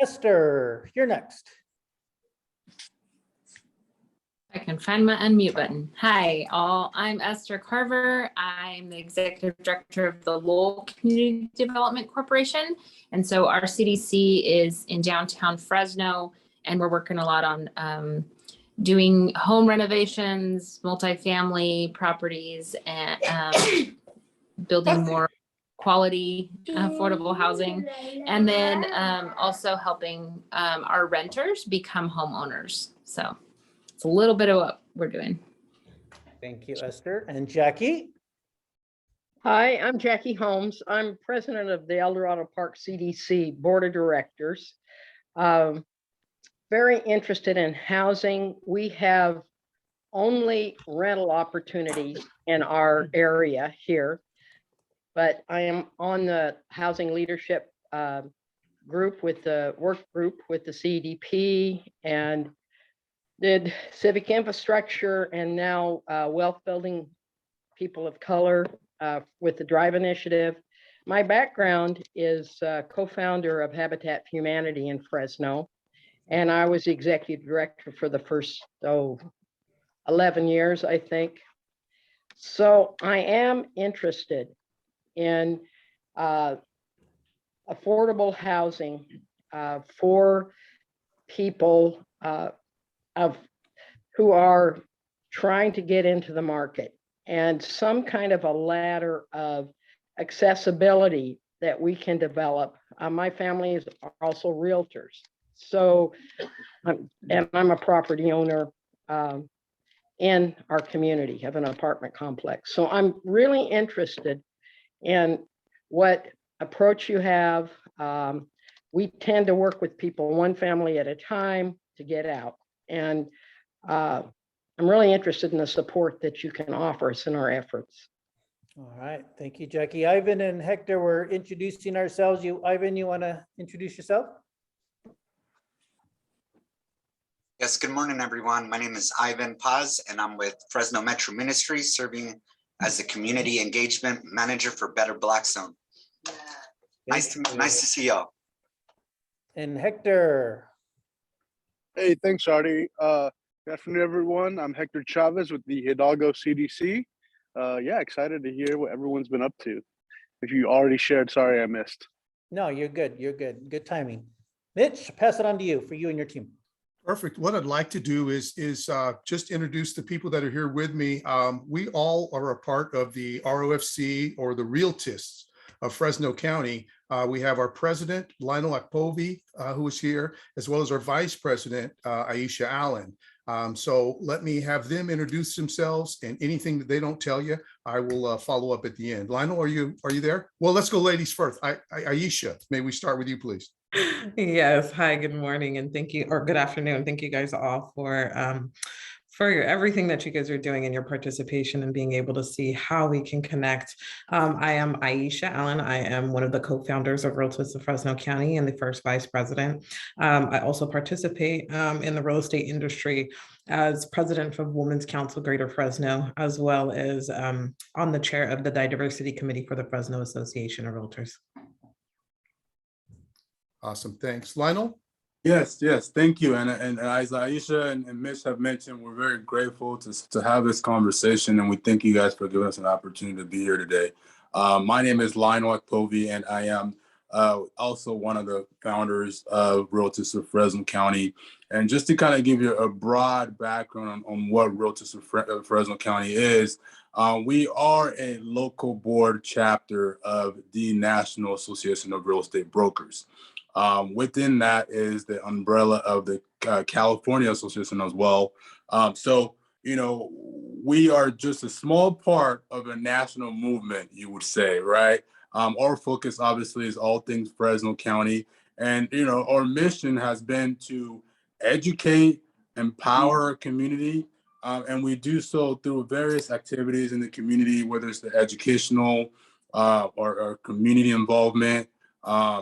Esther, you're next. I can find my unmute button. Hi, all. I'm Esther Carver. I'm the Executive Director of the Lowell Community Development Corporation. And so our CDC is in downtown Fresno, and we're working a lot on doing home renovations, multifamily properties, and building more quality, affordable housing. And then also helping our renters become homeowners. So it's a little bit of what we're doing. Thank you, Esther. And Jackie? Hi, I'm Jackie Holmes. I'm president of the El Dorado Park CDC Board of Directors. Very interested in housing. We have only rental opportunities in our area here, but I am on the housing leadership group with the work group with the CDP and did civic infrastructure and now wealth building people of color with the DRIVE initiative. My background is co-founder of Habitat for Humanity in Fresno, and I was the executive director for the first 11 years, I think. So I am interested in affordable housing for people who are trying to get into the market, and some kind of a ladder of accessibility that we can develop. My family is also realtors. So, and I'm a property owner in our community, have an apartment complex. So I'm really interested in what approach you have. We tend to work with people one family at a time to get out. And I'm really interested in the support that you can offer us in our efforts. All right, thank you, Jackie. Ivan and Hector, we're introducing ourselves. Ivan, you want to introduce yourself? Yes, good morning, everyone. My name is Ivan Paz, and I'm with Fresno Metro Ministries, serving as the Community Engagement Manager for Better Blackstone. Nice to see y'all. And Hector. Hey, thanks, Artie. Good afternoon, everyone. I'm Hector Chavez with the Hidalgo CDC. Yeah, excited to hear what everyone's been up to. If you already shared, sorry I missed. No, you're good. You're good. Good timing. Mitch, pass it on to you for you and your team. Perfect. What I'd like to do is just introduce the people that are here with me. We all are a part of the ROFC, or the Realtists of Fresno County. We have our president, Lionel Akpovi, who is here, as well as our vice president, Aisha Allen. So let me have them introduce themselves, and anything that they don't tell you, I will follow up at the end. Lionel, are you there? Well, let's go ladies first. Aisha, may we start with you, please? Yes. Hi, good morning, and thank you, or good afternoon. Thank you guys all for everything that you guys are doing and your participation and being able to see how we can connect. I am Aisha Allen. I am one of the co-founders of Realtist of Fresno County and the first vice president. I also participate in the real estate industry as president of Women's Council Greater Fresno, as well as on the chair of the Diversity Committee for the Fresno Association of Realtors. Awesome, thanks. Lionel? Yes, thank you. And as Aisha and Mitch have mentioned, we're very grateful to have this conversation, and we thank you guys for giving us an opportunity to be here today. My name is Lionel Akpovi, and I am also one of the founders of Realtist of Fresno County. And just to kind of give you a broad background on what Realtist of Fresno County is, we are a local board chapter of the National Association of Real Estate Brokers. Within that is the umbrella of the California Association as well. So, you know, we are just a small part of a national movement, you would say, right? Our focus obviously is all things Fresno County. And, you know, our mission has been to educate, empower our community. And we do so through various activities in the community, whether it's the educational or community involvement.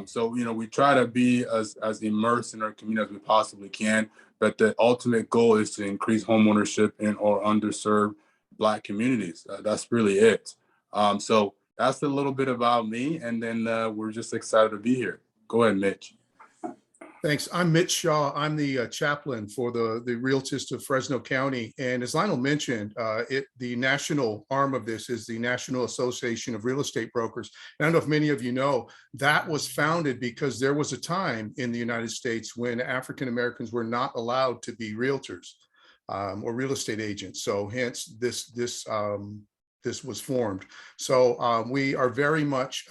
So, you know, we try to be as immersed in our community as we possibly can, but the ultimate goal is to increase homeownership in our underserved Black communities. That's really it. So that's a little bit about me, and then we're just excited to be here. Go ahead, Mitch. Thanks. I'm Mitch Shaw. I'm the chaplain for the Realtist of Fresno County. And as Lionel mentioned, the national arm of this is the National Association of Real Estate Brokers. And I don't know if many of you know, that was founded because there was a time in the United States when African Americans were not allowed to be realtors or real estate agents. So hence this was formed. So we are very much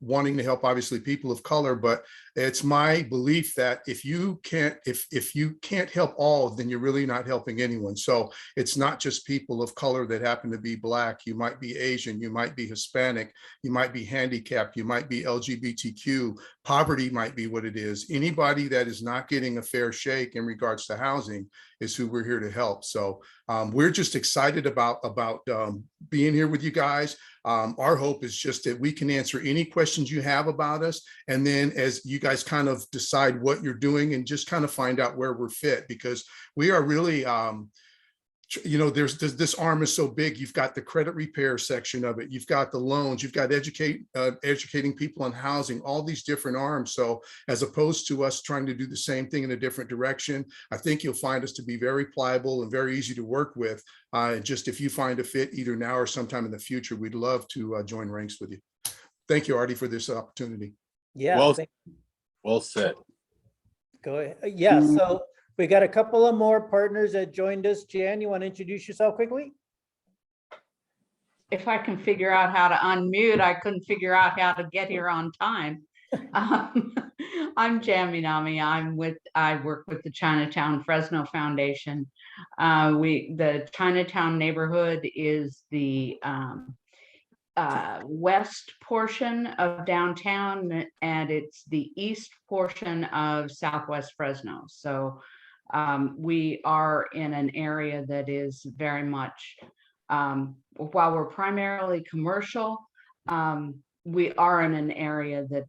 wanting to help, obviously, people of color, but it's my belief that if you can't help all, then you're really not helping anyone. So it's not just people of color that happen to be Black. You might be Asian, you might be Hispanic, you might be handicapped, you might be LGBTQ. Poverty might be what it is. Anybody that is not getting a fair shake in regards to housing is who we're here to help. So we're just excited about being here with you guys. Our hope is just that we can answer any questions you have about us. And then as you guys kind of decide what you're doing and just kind of find out where we're fit, because we are really, this arm is so big. You've got the credit repair section of it. You've got the loans, you've got educating people on housing, all these different arms. So as opposed to us trying to do the same thing in a different direction, I think you'll find us to be very pliable and very easy to work with. Just if you find a fit either now or sometime in the future, we'd love to join ranks with you. Thank you, Artie, for this opportunity. Yeah. Well said. Go ahead. Yeah, so we got a couple of more partners that joined us. Jan, you want to introduce yourself quickly? If I can figure out how to unmute, I couldn't figure out how to get here on time. I'm Jan Minami. I work with the Chinatown Fresno Foundation. The Chinatown neighborhood is the west portion of downtown, and it's the east portion of Southwest Fresno. So we are in an area that is very much, while we're primarily commercial, we are in an area that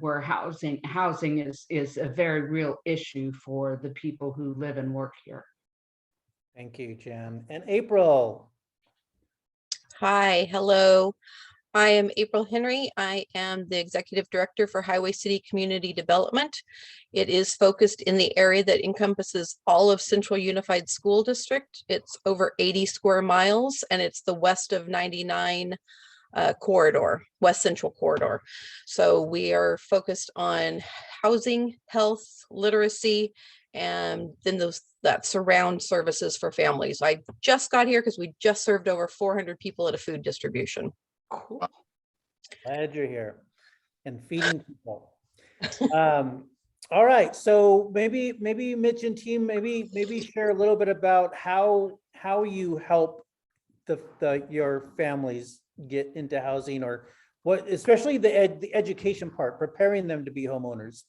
where housing is a very real issue for the people who live and work here. Thank you, Jan. And April. Hi, hello. I am April Henry. I am the Executive Director for Highway City Community Development. It is focused in the area that encompasses all of Central Unified School District. It's over 80 square miles, and it's the west of 99 corridor, West Central corridor. So we are focused on housing, health, literacy, and then that surround services for families. I just got here because we just served over 400 people at a food distribution. Cool. Glad you're here and feeding people. All right, so maybe Mitch and team, maybe share a little bit about how you help your families get into housing, or what, especially the education part, preparing them to be homeowners.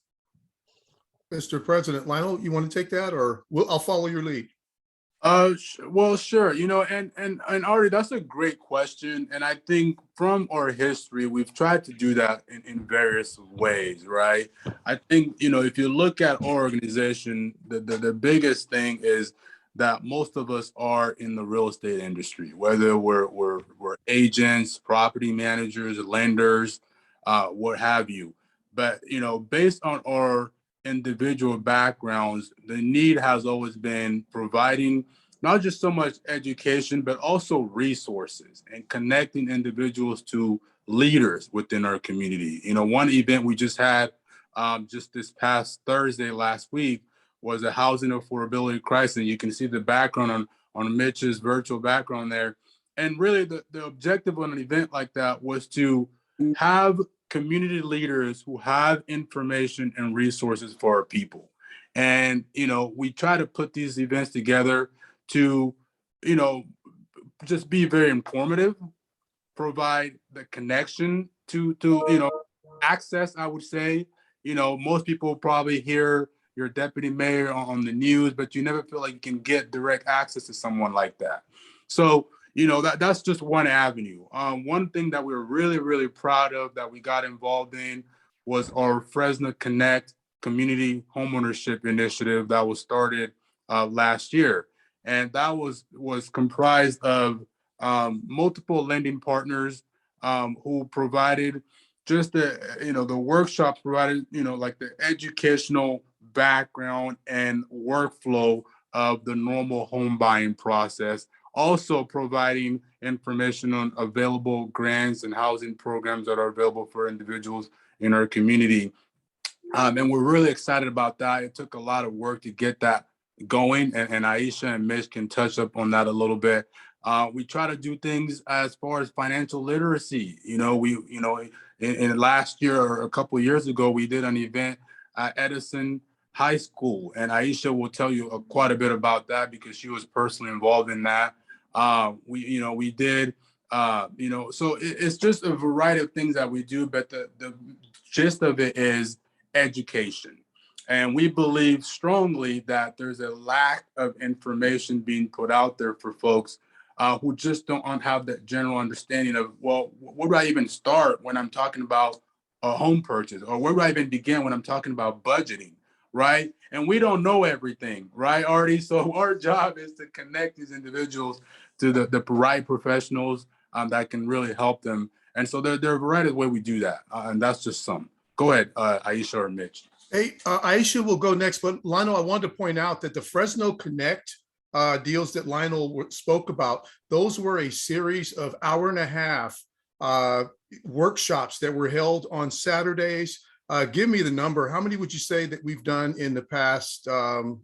Mr. President, Lionel, you want to take that, or I'll follow your lead? Well, sure. And Artie, that's a great question. And I think from our history, we've tried to do that in various ways, right? I think, if you look at our organization, the biggest thing is that most of us are in the real estate industry, whether we're agents, property managers, lenders, what have you. But, based on our individual backgrounds, the need has always been providing not just so much education, but also resources and connecting individuals to leaders within our community. One event we just had just this past Thursday last week was a housing affordability crisis. You can see the background on Mitch's virtual background there. And really the objective on an event like that was to have community leaders who have information and resources for our people. And, we try to put these events together to, just be very informative, provide the connection to access, I would say. Most people probably hear your deputy mayor on the news, but you never feel like you can get direct access to someone like that. So, that's just one avenue. One thing that we're really, really proud of that we got involved in was our Fresno Connect community homeownership initiative that was started last year. And that was comprised of multiple lending partners who provided just the, the workshop provided, like the educational background and workflow of the normal home buying process. Also providing information on available grants and housing programs that are available for individuals in our community. And we're really excited about that. It took a lot of work to get that going, and Aisha and Mitch can touch up on that a little bit. We try to do things as far as financial literacy. In last year or a couple of years ago, we did an event at Edison High School, and Aisha will tell you quite a bit about that because she was personally involved in that. We did, so it's just a variety of things that we do, but the gist of it is education. And we believe strongly that there's a lack of information being put out there for folks who just don't have that general understanding of, well, where do I even start when I'm talking about a home purchase? Or where do I even begin when I'm talking about budgeting, right? And we don't know everything, right, Artie? So our job is to connect these individuals to the right professionals that can really help them. And so there are a variety of ways we do that. And that's just some. Go ahead, Aisha or Mitch. Hey, Aisha will go next, but Lionel, I wanted to point out that the Fresno Connect deals that Lionel spoke about, those were a series of 1.5 hour workshops that were held on Saturdays. Give me the number. How many would you say that we've done in the past 12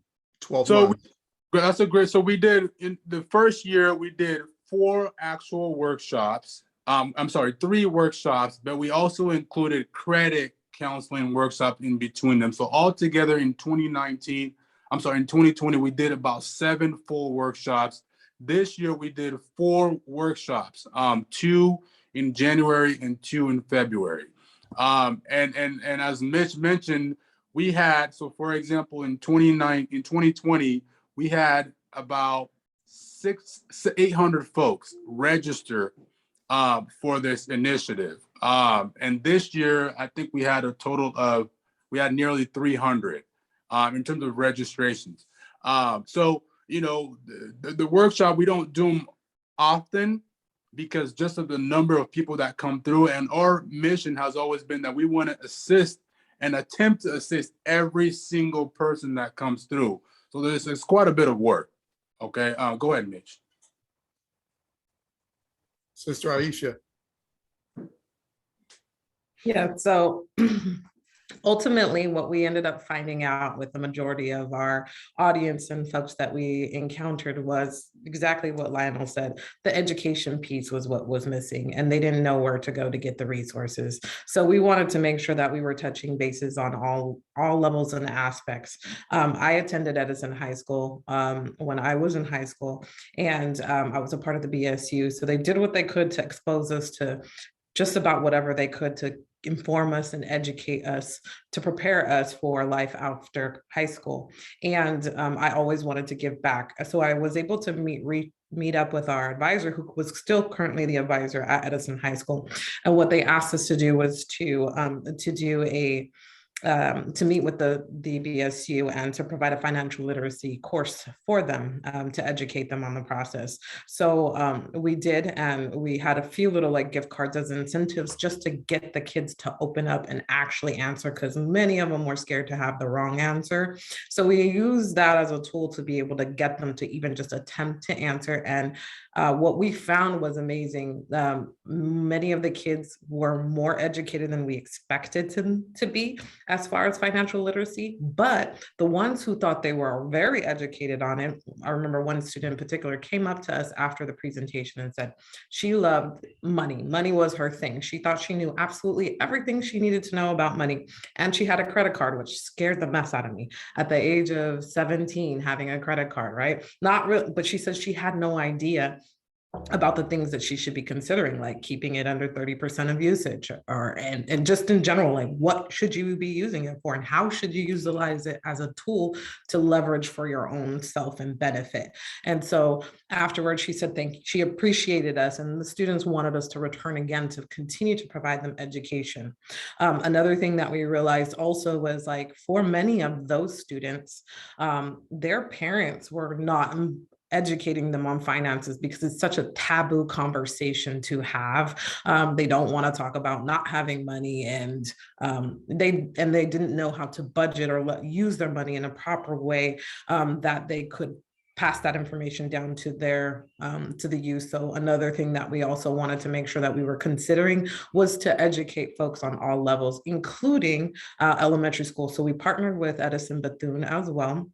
months? That's a great. So we did, in the first year, we did 4 actual workshops. I'm sorry, 3 workshops, but we also included credit counseling workshop in between them. So altogether in 2020, we did about 7 full workshops. This year we did 4 workshops, 2 in January and 2 in February. And as Mitch mentioned, we had, so for example, in 2020, we had about 800 folks register for this initiative. And this year, I think we had nearly 300 in terms of registrations. So, the workshop, we don't do them often because just of the number of people that come through. And our mission has always been that we want to assist and attempt to assist every single person that comes through. So it's quite a bit of work. Okay, go ahead, Mitch. Sister Aisha. Yeah, so ultimately what we ended up finding out with the majority of our audience and folks that we encountered was exactly what Lionel said. The education piece was what was missing, and they didn't know where to go to get the resources. So we wanted to make sure that we were touching bases on all levels and aspects. I attended Edison High School when I was in high school, and I was a part of the BSU. So they did what they could to expose us to just about whatever they could to inform us and educate us, to prepare us for life after high school. And I always wanted to give back. So I was able to meet up with our advisor, who was still currently the advisor at Edison High School. And what they asked us to do was to meet with the BSU and to provide a financial literacy course for them, to educate them on the process. So we did, and we had a few little gift cards as incentives just to get the kids to open up and actually answer, because many of them were scared to have the wrong answer. So we used that as a tool to be able to get them to even just attempt to answer. And what we found was amazing. Many of the kids were more educated than we expected them to be as far as financial literacy, but the ones who thought they were very educated on it, I remember one student in particular came up to us after the presentation and said she loved money. Money was her thing. She thought she knew absolutely everything she needed to know about money. And she had a credit card, which scared the mess out of me at the age of 17, having a credit card, right? Not real, but she said she had no idea about the things that she should be considering, like keeping it under 30% of usage, and just in general, like what should you be using it for and how should you utilize it as a tool to leverage for your own self and benefit. And so afterwards, she said she appreciated us, and the students wanted us to return again to continue to provide them education. Another thing that we realized also was, like, for many of those students, their parents were not educating them on finances because it's such a taboo conversation to have. They don't want to talk about not having money, and they didn't know how to budget or use their money in a proper way that they could pass that information down to their to the youth. So another thing that we also wanted to make sure that we were considering was to educate folks on all levels, including elementary school. So we partnered with Edison Bethune as well.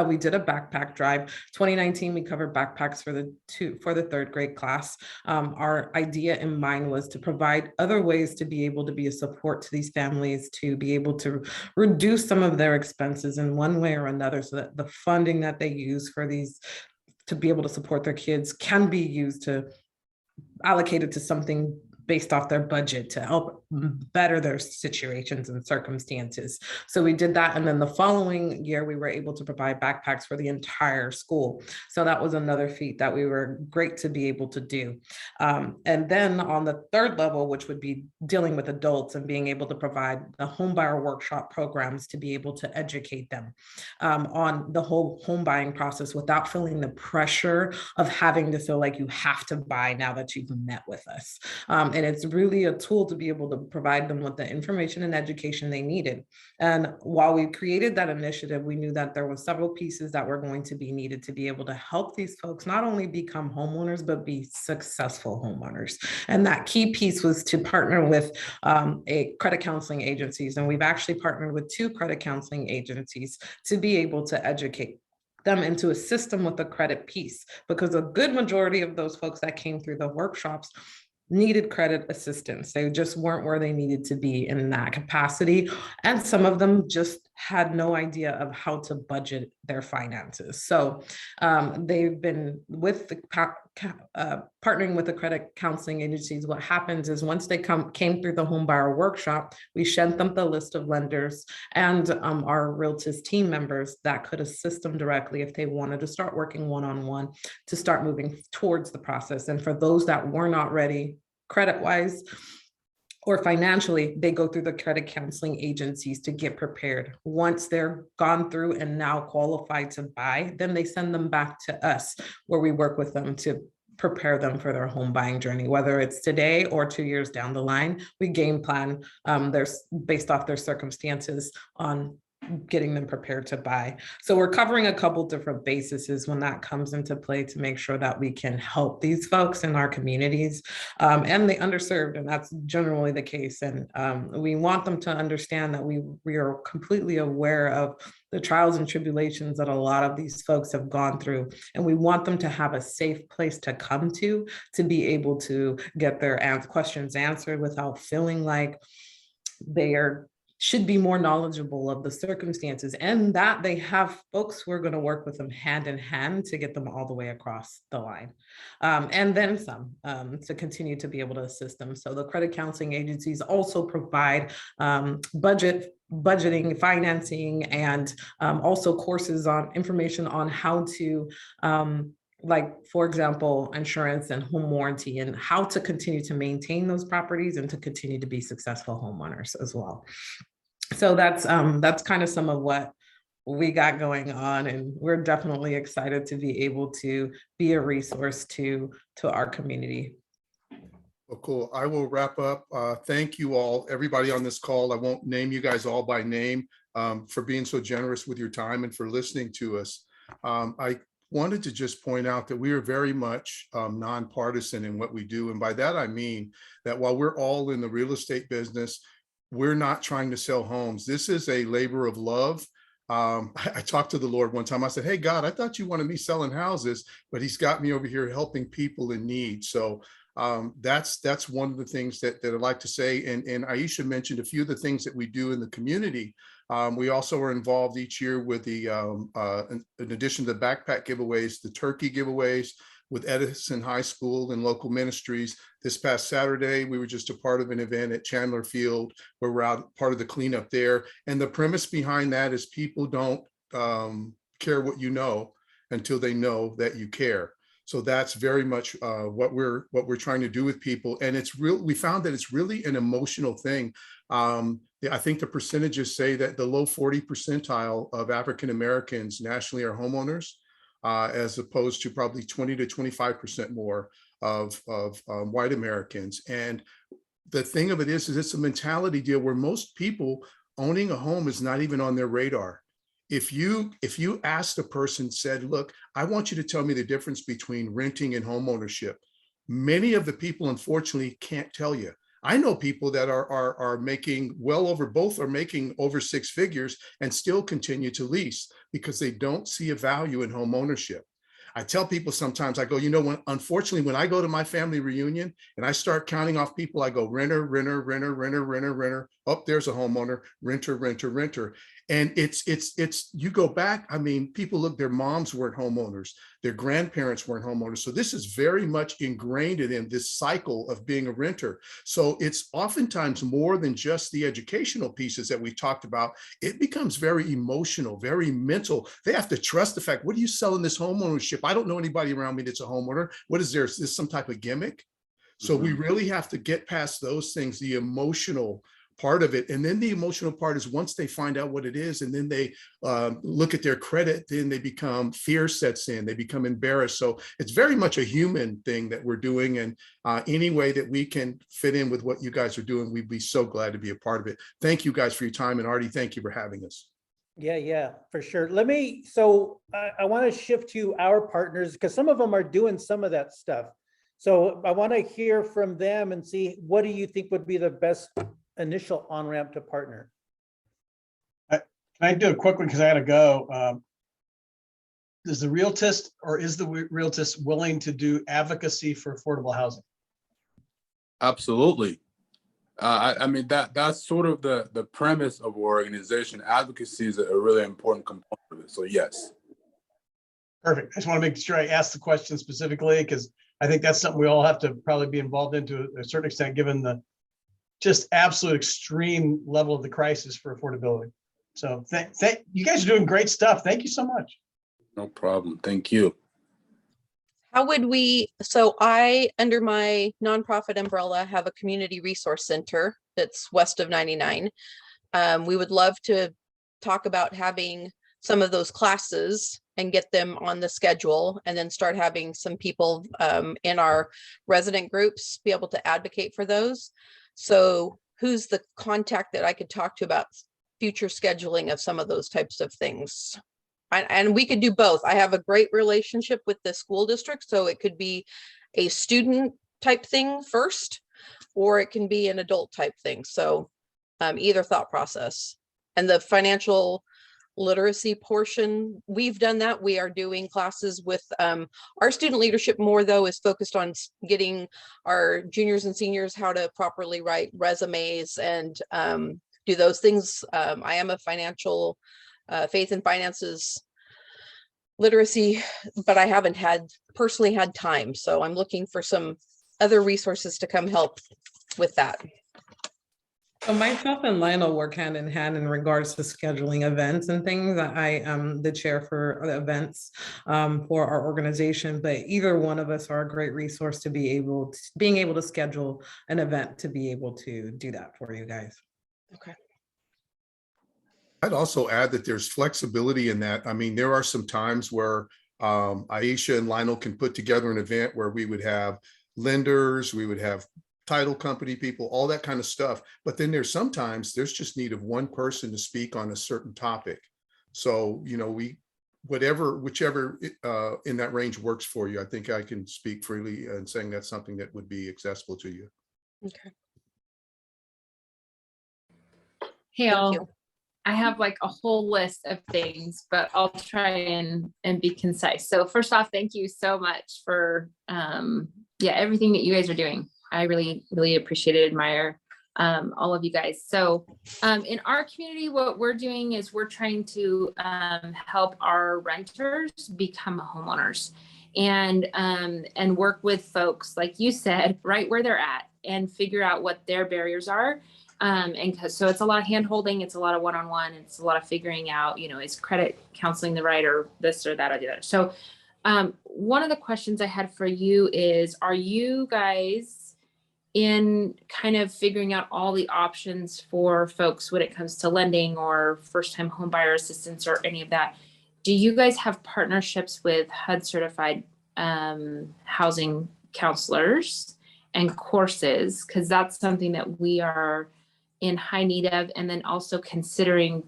We did a backpack drive. 2019, we covered backpacks for the third grade class. Our idea in mind was to provide other ways to be able to be a support to these families, to be able to reduce some of their expenses in one way or another, so that the funding that they use for these to be able to support their kids can be used to allocate it to something based off their budget to help better their situations and circumstances. So we did that. And then the following year, we were able to provide backpacks for the entire school. So that was another feat that we were great to be able to do. And then on the third level, which would be dealing with adults and being able to provide the home buyer workshop programs to be able to educate them on the whole home buying process without feeling the pressure of having to feel like you have to buy now that you've met with us. And it's really a tool to be able to provide them with the information and education they needed. And while we created that initiative, we knew that there were several pieces that were going to be needed to be able to help these folks not only become homeowners, but be successful homeowners. And that key piece was to partner with a credit counseling agencies. And we've actually partnered with 2 credit counseling agencies to be able to educate them into a system with the credit piece, because a good majority of those folks that came through the workshops needed credit assistance. They just weren't where they needed to be in that capacity. And some of them just had no idea of how to budget their finances. So they've been with the partnering with the credit counseling agencies. What happens is once they came through the home buyer workshop, we sent them the list of lenders and our Realtist team members that could assist them directly if they wanted to start working one-on-one to start moving towards the process. And for those that were not ready credit-wise or financially, they go through the credit counseling agencies to get prepared. Once they're gone through and now qualified to buy, then they send them back to us, where we work with them to prepare them for their home buying journey, whether it's today or 2 years down the line. We game plan based off their circumstances on getting them prepared to buy. So we're covering a couple different bases when that comes into play to make sure that we can help these folks in our communities and the underserved, and that's generally the case. And we want them to understand that we are completely aware of the trials and tribulations that a lot of these folks have gone through. And we want them to have a safe place to come to be able to get their questions answered without feeling like they should be more knowledgeable of the circumstances, and that they have folks who are going to work with them hand in hand to get them all the way across the line. And then some to continue to be able to assist them. So the credit counseling agencies also provide budgeting, financing, and also courses on information on how to like, for example, insurance and home warranty, and how to continue to maintain those properties and to continue to be successful homeowners as well. So that's kind of some of what we got going on, and we're definitely excited to be able to be a resource to our community. Well, cool. I will wrap up. Thank you all, everybody on this call. I won't name you guys all by name for being so generous with your time and for listening to us. I wanted to just point out that we are very much nonpartisan in what we do. And by that, I mean that while we're all in the real estate business, we're not trying to sell homes. This is a labor of love. I talked to the Lord one time. I said, hey, God, I thought you wanted me selling houses, but he's got me over here helping people in need. So that's one of the things that I'd like to say. And Aisha mentioned a few of the things that we do in the community. We also are involved each year with the, in addition to the backpack giveaways, the turkey giveaways with Edison High School and local ministries. This past Saturday, we were just a part of an event at Chandler Field where we're out part of the cleanup there. And the premise behind that is people don't care what you know until they know that you care. So that's very much what we're trying to do with people. And it's real. We found that it's really an emotional thing. I think the percentages say that the low 40 percentile of African Americans nationally are homeowners. as opposed to probably 20 to 25% more of white Americans. And the thing of it is it's a mentality deal where most people owning a home is not even on their radar. If you asked a person, said, look, I want you to tell me the difference between renting and home ownership, many of the people unfortunately can't tell you. I know people that are making well over, both are making over 6 figures and still continue to lease because they don't see a value in home ownership. I tell people sometimes, I go, unfortunately, when I go to my family reunion and I start counting off people, I go renter, renter, renter, renter, renter, renter. Oh, there's a homeowner, renter, renter, renter. And it's, you go back, I mean, people look, their moms weren't homeowners, their grandparents weren't homeowners. So this is very much ingrained in this cycle of being a renter. So it's oftentimes more than just the educational pieces that we talked about. It becomes very emotional, very mental. They have to trust the fact, what are you selling this home ownership? I don't know anybody around me that's a homeowner. What is there? Is this some type of gimmick? So we really have to get past those things, the emotional part of it. And then the emotional part is once they find out what it is, and then they look at their credit, then they become, fear sets in, they become embarrassed. So it's very much a human thing that we're doing. And any way that we can fit in with what you guys are doing, we'd be so glad to be a part of it. Thank you guys for your time. And Artie, thank you for having us. Yeah, for sure. So I want to shift to our partners because some of them are doing some of that stuff. So I want to hear from them and see, what do you think would be the best initial on-ramp to partner? Can I do a quick one because I gotta go? Does the Realtist, or is the Realtist willing to do advocacy for affordable housing? Absolutely. I mean, that's sort of the premise of our organization. Advocacy is a really important component of it. So yes. Perfect. I just want to make sure I ask the question specifically because I think that's something we all have to probably be involved in to a certain extent, given the just absolute extreme level of the crisis for affordability. So you guys are doing great stuff. Thank you so much. No problem. Thank you. How would we, so I, under my nonprofit umbrella, have a community resource center that's west of 99. We would love to talk about having some of those classes and get them on the schedule, and then start having some people in our resident groups be able to advocate for those. So who's the contact that I could talk to about future scheduling of some of those types of things? And we could do both. I have a great relationship with the school district, so it could be a student type thing first, or it can be an adult type thing. So either thought process. And the financial literacy portion, we've done that. We are doing classes with our student leadership more, though, is focused on getting our juniors and seniors how to properly write resumes and do those things. I am a financial faith and finances literacy, but I haven't personally had time. So I'm looking for some other resources to come help with that. So myself and Lionel work hand in hand in regards to scheduling events and things. I am the chair for the events for our organization, but either one of us are a great resource to being able to schedule an event to be able to do that for you guys. Okay. I'd also add that there's flexibility in that. I mean, there are some times where Aisha and Lionel can put together an event where we would have lenders, we would have title company people, all that kind of stuff. But then there's just need of one person to speak on a certain topic. So, whichever in that range works for you. I think I can speak freely in saying that's something that would be accessible to you. Okay. Hey, Thank you. I have like a whole list of things, but I'll try and be concise. So first off, thank you so much for everything that you guys are doing. I really, really appreciate it, admire all of you guys. So in our community, what we're doing is we're trying to help our renters become homeowners and work with folks, like you said, right where they're at and figure out what their barriers are. So it's a lot of hand holding, it's a lot of one-on-one, it's a lot of figuring out, is credit counseling the right or this or that or the other. So one of the questions I had for you is, are you guys in kind of figuring out all the options for folks when it comes to lending or first-time home buyer assistance or any of that? do you guys have partnerships with HUD certified housing counselors and courses? Because that's something that we are in high need of. And then also considering,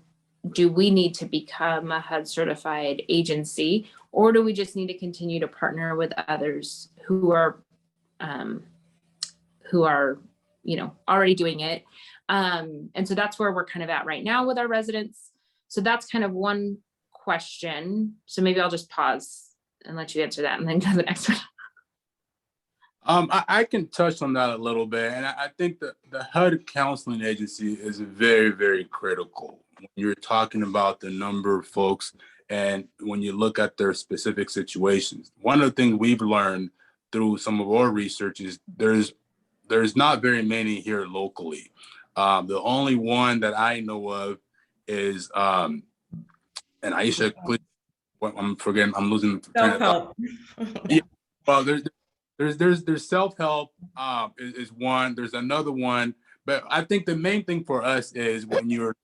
do we need to become a HUD certified agency, or do we just need to continue to partner with others who are, already doing it? And so that's where we're kind of at right now with our residents. So that's kind of one question. So maybe I'll just pause and let you answer that and then go to the next one. I can touch on that a little bit. And I think that the HUD counseling agency is very, very critical when you're talking about the number of folks and when you look at their specific situations. One of the things we've learned through some of our research is there's not very many here locally. The only one that I know of is, and Aisha, please, I'm forgetting, I'm losing the train of thought. Yeah, well, there's self-help is one. There's another one, but I think the main thing for us is when you're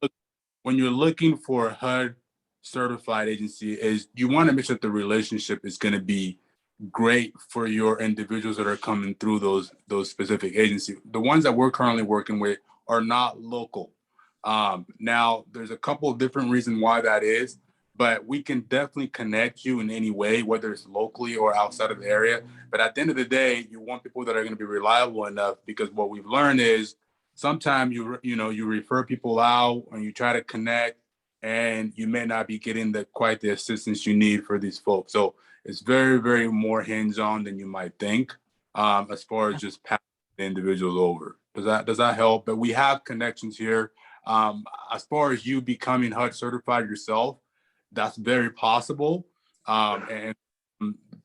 looking for a HUD certified agency is you want to make sure that the relationship is going to be great for your individuals that are coming through those specific agencies. The ones that we're currently working with are not local. Now, there's a couple of different reasons why that is, but we can definitely connect you in any way, whether it's locally or outside of the area. But at the end of the day, you want people that are going to be reliable enough, because what we've learned is sometimes you refer people out and you try to connect, and you may not be getting quite the assistance you need for these folks. So it's very, very more hands-on than you might think, as far as just passing the individuals over. Does that help? But we have connections here. As far as you becoming HUD certified yourself, that's very possible. And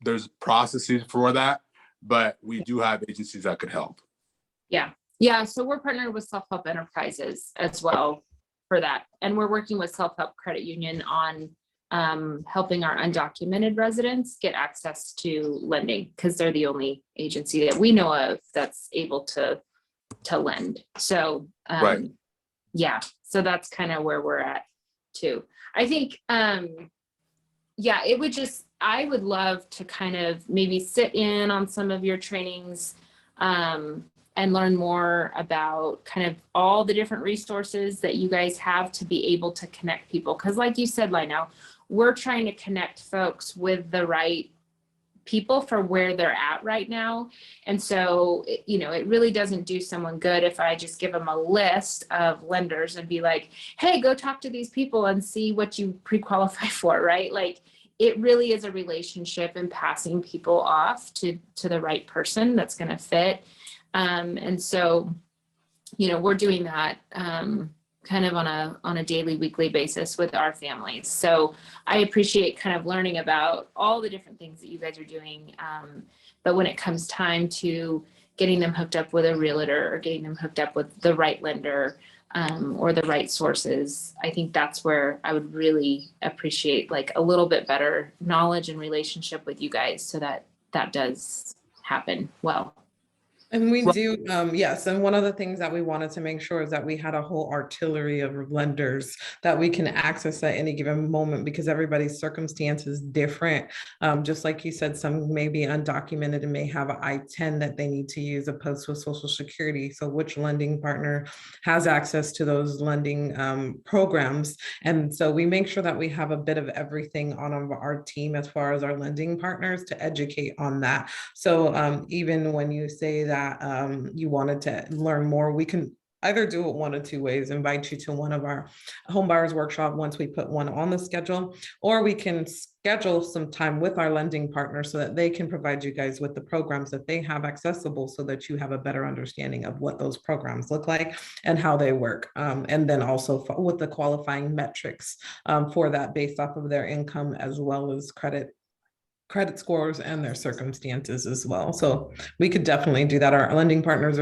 there's processes for that, but we do have agencies that could help. Yeah. So we're partnered with Self-Help Enterprises as well for that. And we're working with Self-Help Credit Union on helping our undocumented residents get access to lending, because they're the only agency that we know of that's able to lend. So Right. yeah, so that's kind of where we're at too. I think I would love to kind of maybe sit in on some of your trainings and learn more about kind of all the different resources that you guys have to be able to connect people. Because like you said, Lino, we're trying to connect folks with the right people for where they're at right now. And so, it really doesn't do someone good if I just give them a list of lenders and be like, hey, go talk to these people and see what you pre-qualify for, right? Like, it really is a relationship and passing people off to the right person that's going to fit. And so, we're doing that kind of on a daily, weekly basis with our families. So I appreciate kind of learning about all the different things that you guys are doing. But when it comes time to getting them hooked up with a realtor or getting them hooked up with the right lender or the right sources, I think that's where I would really appreciate like a little bit better knowledge and relationship with you guys so that does happen well. And we do, yes. And one of the things that we wanted to make sure is that we had a whole artillery of lenders that we can access at any given moment, because everybody's circumstance is different. Just like you said, some may be undocumented and may have an I-10 that they need to use opposed to a Social Security. So which lending partner has access to those lending programs? And so we make sure that we have a bit of everything on our team as far as our lending partners to educate on that. So even when you say that you wanted to learn more, we can either do it one of two ways: invite you to one of our home buyers workshop once we put one on the schedule, or we can schedule some time with our lending partner so that they can provide you guys with the programs that they have accessible, so that you have a better understanding of what those programs look like and how they work. And then also with the qualifying metrics for that based off of their income, as well as credit scores and their circumstances as well. So we could definitely do that. Our lending partners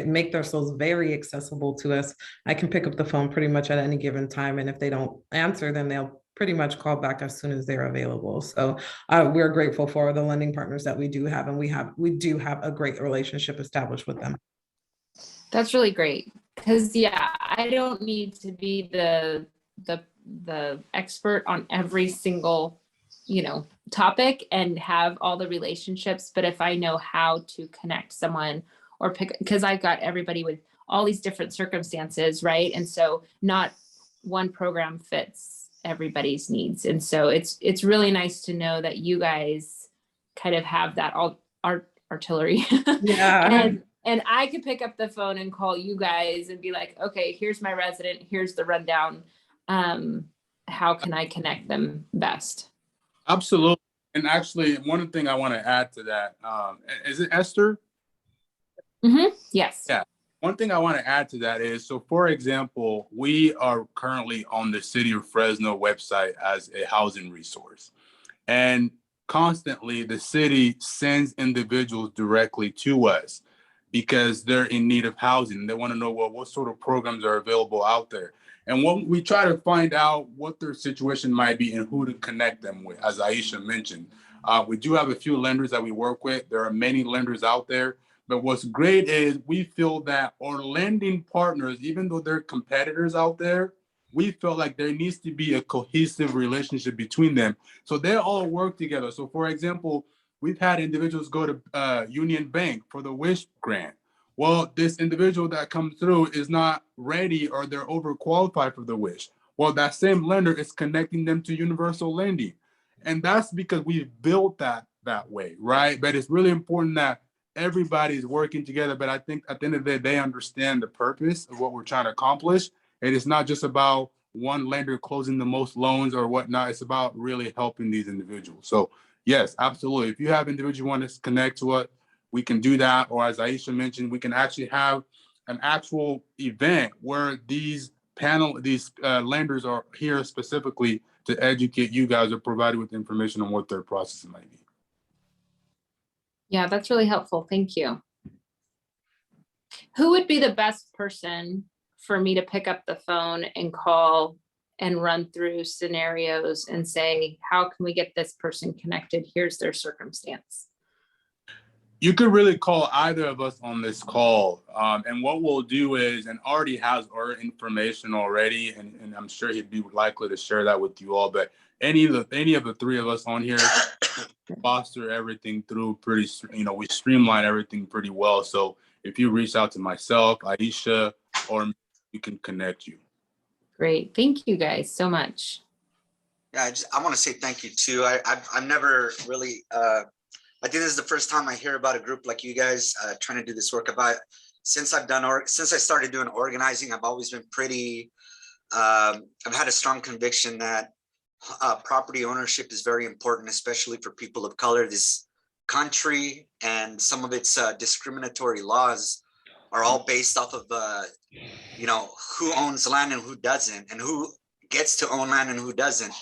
make themselves very accessible to us. I can pick up the phone pretty much at any given time. And if they don't answer, then they'll pretty much call back as soon as they're available. So we're grateful for the lending partners that we do have. And we do have a great relationship established with them. That's really great. Because I don't need to be the the expert on every single, topic and have all the relationships. But if I know how to connect someone or pick, because I've got everybody with all these different circumstances, right? And so not one program fits everybody's needs. And so it's really nice to know that you guys kind of have that all artillery. Yeah. And I could pick up the phone and call you guys and be like, okay, here's my resident, here's the rundown. How can I connect them best? Absolutely. And actually, one thing I want to add to that, is it Esther? Yes. Yeah. One thing I want to add to that is, so for example, we are currently on the City of Fresno website as a housing resource. And constantly the city sends individuals directly to us because they're in need of housing. They want to know, well, what sort of programs are available out there. And when we try to find out what their situation might be and who to connect them with, as Aisha mentioned, we do have a few lenders that we work with. There are many lenders out there. But what's great is we feel that our lending partners, even though they're competitors out there, we feel like there needs to be a cohesive relationship between them. So they all work together. So for example, we've had individuals go to Union Bank for the WISH grant. Well, this individual that comes through is not ready or they're overqualified for the WISH. Well, that same lender is connecting them to universal lending. And that's because we've built that way, right? But it's really important that everybody's working together. But I think at the end of the day, they understand the purpose of what we're trying to accomplish. And it's not just about one lender closing the most loans or whatnot. It's about really helping these individuals. So yes, absolutely. If you have individuals who want to connect to it, we can do that. Or as Aisha mentioned, we can actually have an actual event where these lenders are here specifically to educate you guys or provide you with information on what their process might be. Yeah, that's really helpful. Thank you. Who would be the best person for me to pick up the phone and call and run through scenarios and say, how can we get this person connected? Here's their circumstance. You could really call either of us on this call. And what we'll do is, and Artie has our information already, and I'm sure he'd be likely to share that with you all, but any of the three of us on here foster everything through pretty, we streamline everything pretty well. So if you reach out to myself, Aisha, or we can connect you. Great. Thank you guys so much. Yeah, I want to say thank you too. I've never really, I think this is the first time I hear about a group like you guys trying to do this work. Since I started doing organizing, I've always been pretty, I've had a strong conviction that property ownership is very important, especially for people of color. This country and some of its discriminatory laws are all based off of, who owns land and who doesn't, and who gets to own land and who doesn't.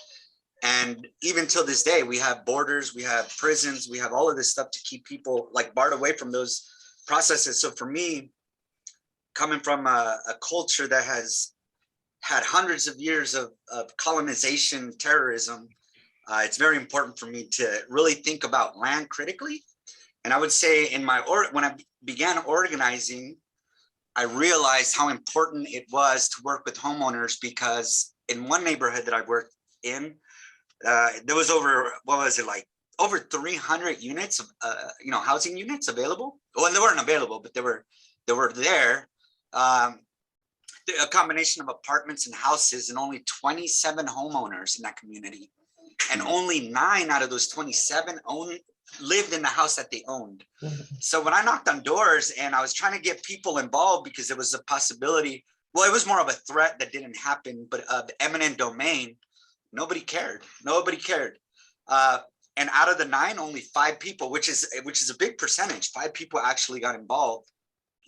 And even till this day, we have borders, we have prisons, we have all of this stuff to keep people like barred away from those processes. So for me, coming from a culture that has had hundreds of years of colonization, terrorism, it's very important for me to really think about land critically. And I would say when I began organizing, I realized how important it was to work with homeowners, because in one neighborhood that I worked in, there was over 300 units of housing units available. Well, they weren't available, but they were there. A combination of apartments and houses, and only 27 homeowners in that community, and only 9 out of those 27 lived in the house that they owned. So when I knocked on doors and I was trying to get people involved, because there was a possibility, well, it was more of a threat that didn't happen, but of eminent domain, nobody cared. And out of the 9, only 5 people, which is a big percentage, 5 people actually got involved.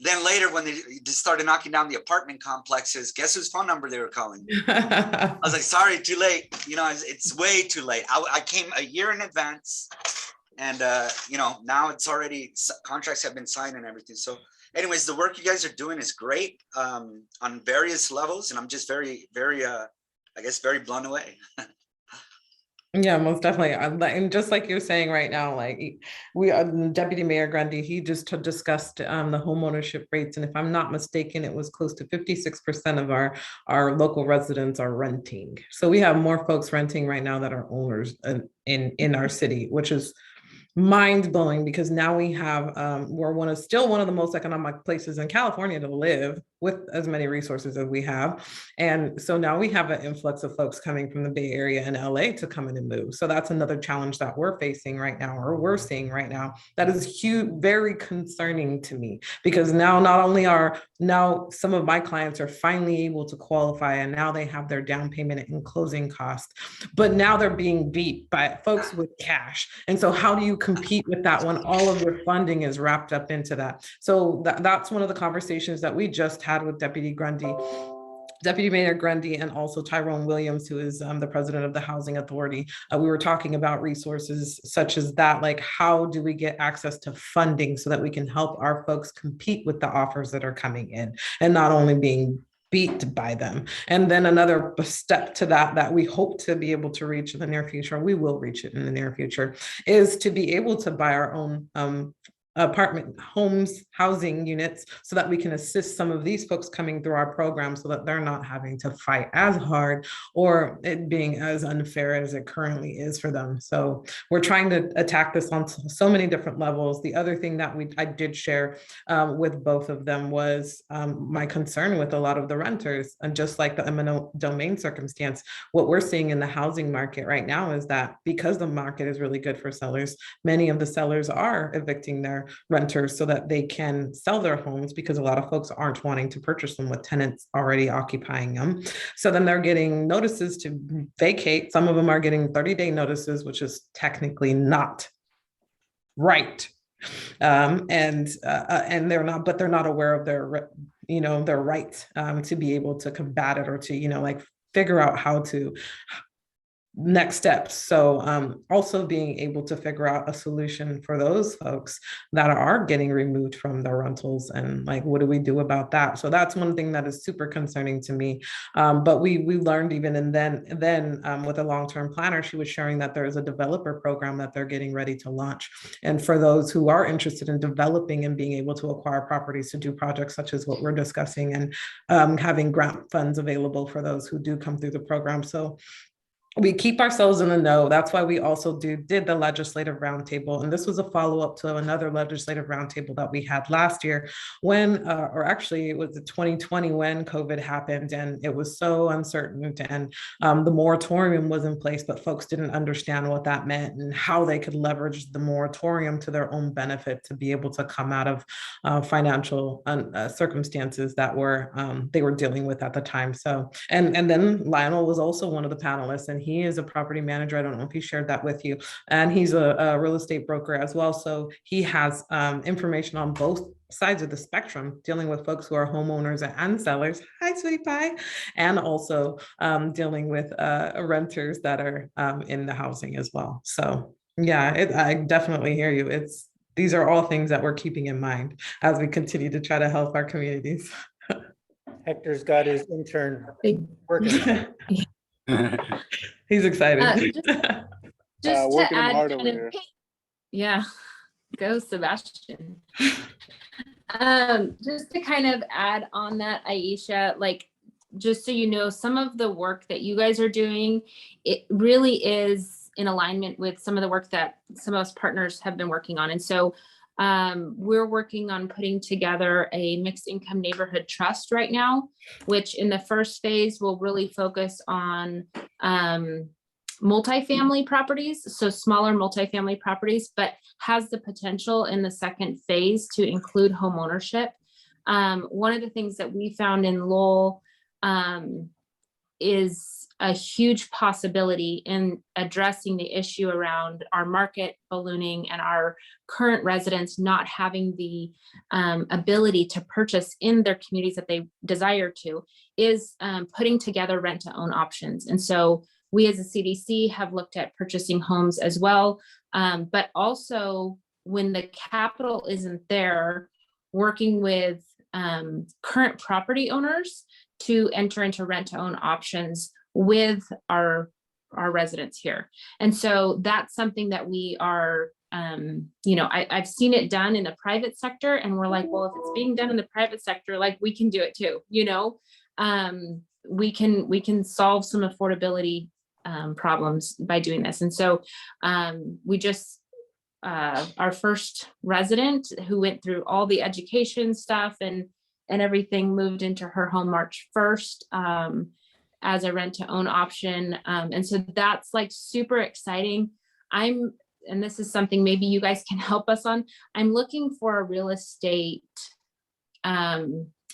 Then later, when they just started knocking down the apartment complexes, guess whose phone number they were calling? I was like, sorry, too late. It's way too late. I came a year in advance, and now it's already, contracts have been signed and everything. So anyways, the work you guys are doing is great on various levels, and I'm just very, very, I guess, very blown away. Yeah, most definitely. And just like you're saying right now, like Deputy Mayor Grundy, he just discussed the home ownership rates, and if I'm not mistaken, it was close to 56% of our local residents are renting. So we have more folks renting right now that are owners in our city, which is mind blowing because now we have we're still one of the most economic places in California to live with as many resources as we have. And so now we have an influx of folks coming from the Bay Area and LA to come in and move. So that's another challenge that we're facing right now, or we're seeing right now. That is huge, very concerning to me, because now not only are now some of my clients are finally able to qualify and now they have their down payment and closing costs, but now they're being beat by folks with cash. And so how do you compete with that when all of your funding is wrapped up into that? So that's one of the conversations that we just had with Deputy Mayor Grundy, and also Tyrone Williams, who is the president of the Housing Authority. We were talking about resources such as that, like how do we get access to funding so that we can help our folks compete with the offers that are coming in and not only being beat by them. And then another step to that we hope to be able to reach in the near future, we will reach it in the near future, is to be able to buy our own apartment homes, housing units, so that we can assist some of these folks coming through our program so that they're not having to fight as hard or it being as unfair as it currently is for them. So we're trying to attack this on so many different levels. The other thing that I did share with both of them was my concern with a lot of the renters, and just like the eminent domain circumstance, what we're seeing in the housing market right now is that because the market is really good for sellers, many of the sellers are evicting their renters so that they can sell their homes, because a lot of folks aren't wanting to purchase them with tenants already occupying them. So then they're getting notices to vacate. Some of them are getting 30-day notices, which is technically not right. And they're not aware of their, their right to be able to combat it, or to, like figure out how to next steps. So also being able to figure out a solution for those folks that are getting removed from their rentals, and like, what do we do about that? So that's one thing that is super concerning to me. But we learned even, and then with a long-term planner, she was sharing that there is a developer program that they're getting ready to launch. And for those who are interested in developing and being able to acquire properties to do projects such as what we're discussing, and having grant funds available for those who do come through the program. So we keep ourselves in the know. That's why we also did the legislative roundtable. And this was a follow-up to another legislative roundtable that we had last year when, or actually it was 2020 when COVID happened, and it was so uncertain, and the moratorium was in place, but folks didn't understand what that meant and how they could leverage the moratorium to their own benefit to be able to come out of financial circumstances that they were dealing with at the time. So, and then Lionel was also one of the panelists, and he is a property manager. I don't know if he shared that with you. And he's a real estate broker as well. So he has information on both sides of the spectrum, dealing with folks who are homeowners and sellers. Hi, sweet pie. And also dealing with renters that are in the housing as well. So yeah, I definitely hear you. These are all things that we're keeping in mind as we continue to try to help our communities. Hector's got his intern working. He's excited. Just to working him add hard kind over of, here. yeah, go Sebastian. Just to kind of add on that, Aisha, like, just so you know, some of the work that you guys are doing, it really is in alignment with some of the work that some of us partners have been working on. And so we're working on putting together a mixed income neighborhood trust right now, which in the first phase will really focus on multifamily properties, so smaller multifamily properties, but has the potential in the second phase to include home ownership. One of the things that we found in Lowell is a huge possibility in addressing the issue around our market ballooning and our current residents not having the ability to purchase in their communities that they desire to, is putting together rent to own options. And so we as a CDC have looked at purchasing homes as well, but also when the capital isn't there, working with current property owners to enter into rent to own options with our our residents here. And so that's something that we are, you know, I've seen it done in the private sector, and we're like, well, if it's being done in the private sector, like we can do it too, you know. We can solve some affordability problems by doing this. And so we just, our first resident who went through all the education stuff and everything moved into her home March 1st as a rent to own option. And so that's like super exciting. And this is something maybe you guys can help us on. I'm looking for a real estate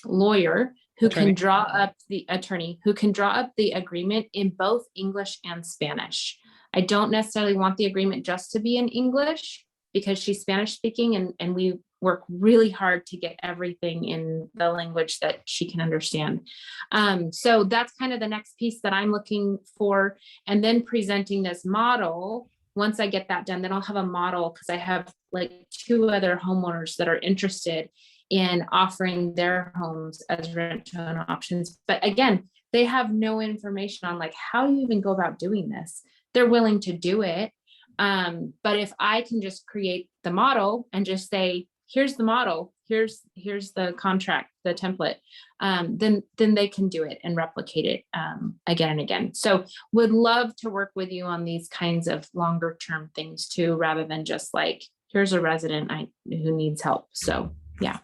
lawyer who can draw up the attorney who can draw up the agreement in both English and Spanish. I don't necessarily want the agreement just to be in English because she's Spanish speaking, and we work really hard to get everything in the language that she can understand. So that's kind of the next piece that I'm looking for. And then presenting this model. Once I get that done, then I'll have a model, because I have like 2 other homeowners that are interested in offering their homes as rent to own options. But again, they have no information on like how you even go about doing this. They're willing to do it. But if I can just create the model and just say, here's the model, here's the contract, the template, then they can do it and replicate it again and again. So would love to work with you on these kinds of longer term things too, rather than just like, here's a resident who needs help. So yeah.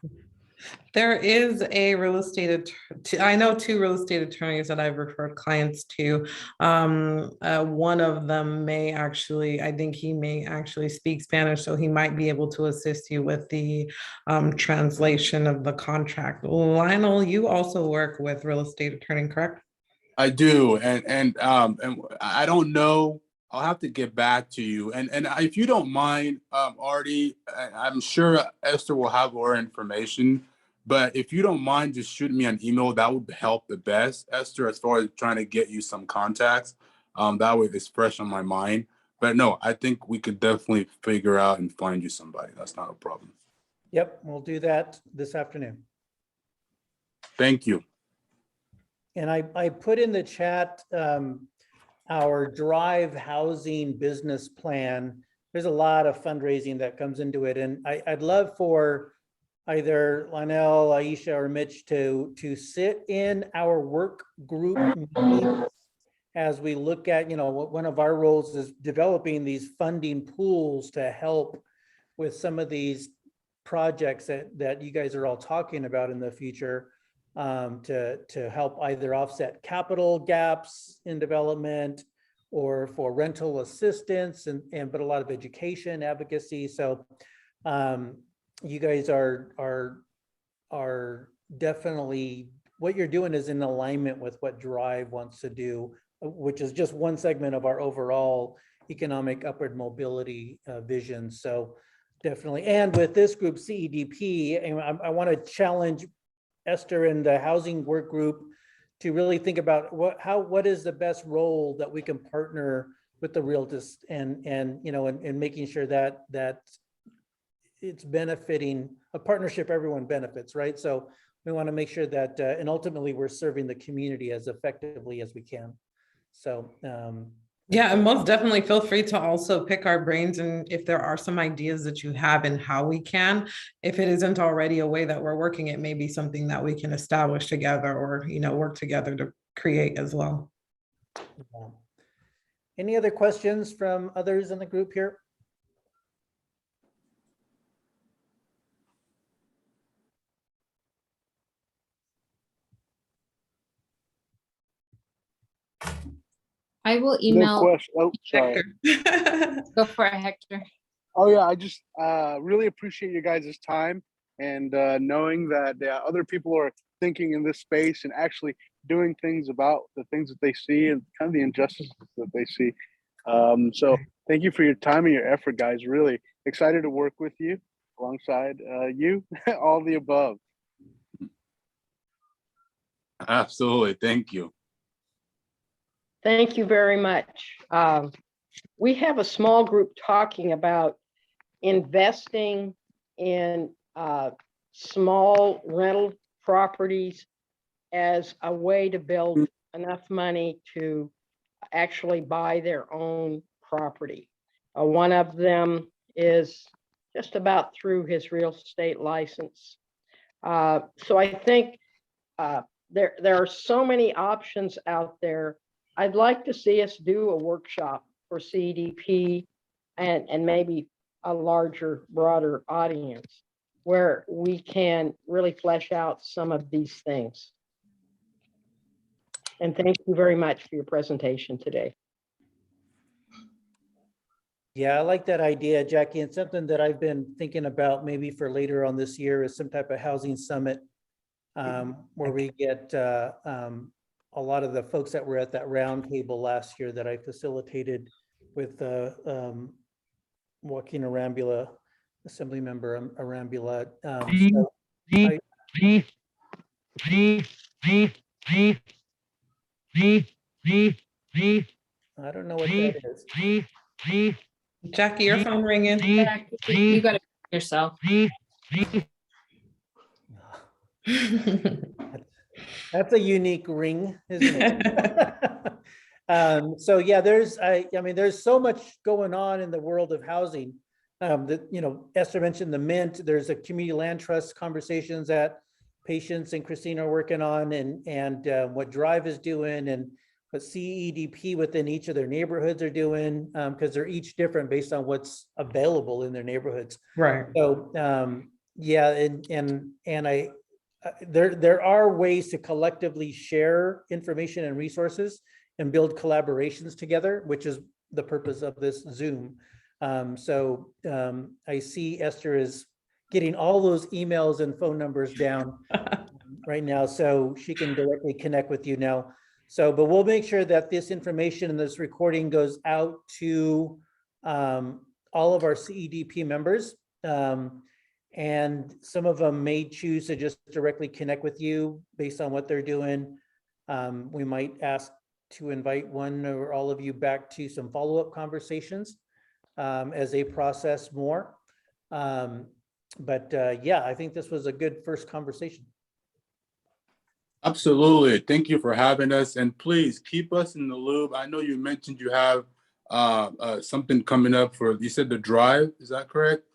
There is a real estate, I know 2 real estate attorneys that I've referred clients to. One of them may actually, I think he may actually speak Spanish, so he might be able to assist you with the translation of the contract. Lionel, you also work with real estate attorney, correct? I do, and I don't know. I'll have to get back to you. And if you don't mind, Artie, I'm sure Esther will have more information. But if you don't mind, just shoot me an email. That would help the best, Esther, as far as trying to get you some contacts. That way it's fresh on my mind. But no, I think we could definitely figure out and find you somebody. That's not a problem. Yep, we'll do that this afternoon. Thank you. And I put in the chat our Drive Housing business plan. There's a lot of fundraising that comes into it. And I'd love for either Lionel, Aisha, or Mitch to sit in our work group meetings as we look at, you know, one of our roles is developing these funding pools to help with some of these projects that you guys are all talking about in the future, to help either offset capital gaps in development or for rental assistance but a lot of education advocacy. So you guys are definitely, what you're doing is in alignment with what Drive wants to do, which is just one segment of our overall economic upward mobility vision. So definitely, and with this group CEDP, and I want to challenge Esther and the housing work group to really think about what is the best role that we can partner with the Realtist and you know, and making sure that it's benefiting a partnership, everyone benefits, right? So we want to make sure that, and ultimately we're serving the community as effectively as we can. So yeah, and most definitely feel free to also pick our brains, and if there are some ideas that you have in how we can, if it isn't already a way that we're working, it may be something that we can establish together or, you know, work together to create as well. yeah. Any other questions from others in the group here? I will No email. question. Oh, sorry. Go for it, Hector. Oh yeah, I just really appreciate you guys' time and knowing that other people are thinking in this space and actually doing things about the things that they see and kind of the injustices that they see. So thank you for your time and your effort, guys. Really excited to work with you alongside you, all the above. Absolutely. Thank you. Thank you very much. We have a small group talking about investing in small rental properties as a way to build enough money to actually buy their own property. One of them is just about through his real estate license. So I think there are so many options out there. I'd like to see us do a workshop for CDP and maybe a larger, broader audience where we can really flesh out some of these things. And thank you very much for your presentation today. Yeah, I like that idea, Jackie, and something that I've been thinking about maybe for later on this year is some type of housing summit where we get a lot of the folks that were at that round table last year that I facilitated with Joaquin Arambula, Assembly Member Arambula. I don't know what that is. Jackie, your phone ringing. You got to yourself. That's a unique ring, isn't it? So yeah, I mean, there's so much going on in the world of housing. That, you know, Esther mentioned the Mint. There's a community land trust conversations that Patience and Christine are working on, and what Drive is doing, and what CEDP within each of their neighborhoods are doing, because they're each different based on what's available in their neighborhoods. Right. So yeah, and there are ways to collectively share information and resources and build collaborations together, which is the purpose of this Zoom. So I see Esther is getting all those emails and phone numbers down right now, so she can directly connect with you now. So, but we'll make sure that this information and this recording goes out to all of our CEDP members. And some of them may choose to just directly connect with you based on what they're doing. We might ask to invite one or all of you back to some follow-up conversations as they process more. But yeah, I think this was a good first conversation. Absolutely. Thank you for having us. And please keep us in the loop. I know you mentioned you have something coming up for, you said the Drive, is that correct?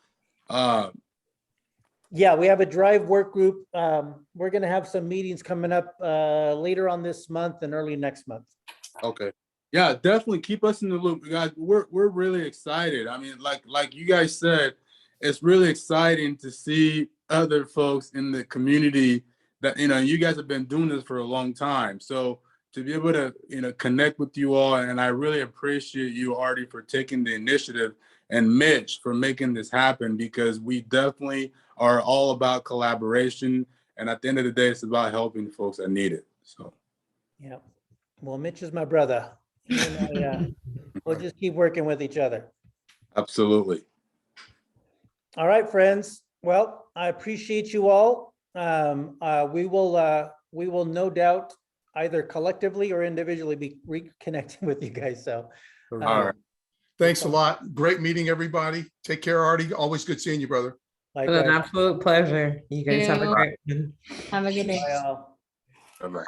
Yeah, we have a Drive work group. We're going to have some meetings coming up later on this month and early next month. Okay. Yeah, definitely keep us in the loop, guys. We're really excited. I mean, like you guys said, it's really exciting to see other folks in the community that, you know, you guys have been doing this for a long time. So to be able to, you know, connect with you all, and I really appreciate you, Artie, for taking the initiative, and Mitch for making this happen, because we definitely are all about collaboration. And at the end of the day, it's about helping folks that need it. So. Yeah. Well, Mitch is my brother. He and I, we'll just keep working with each other. Absolutely. All right, friends. Well, I appreciate you all. We will no doubt either collectively or individually be reconnecting with you guys. So, All right. Thanks a lot. Great meeting, everybody. Take care, Artie. Always good seeing you, brother. It's an absolute pleasure. You guys have a great one. Have a good day. Bye, all. Bye-bye.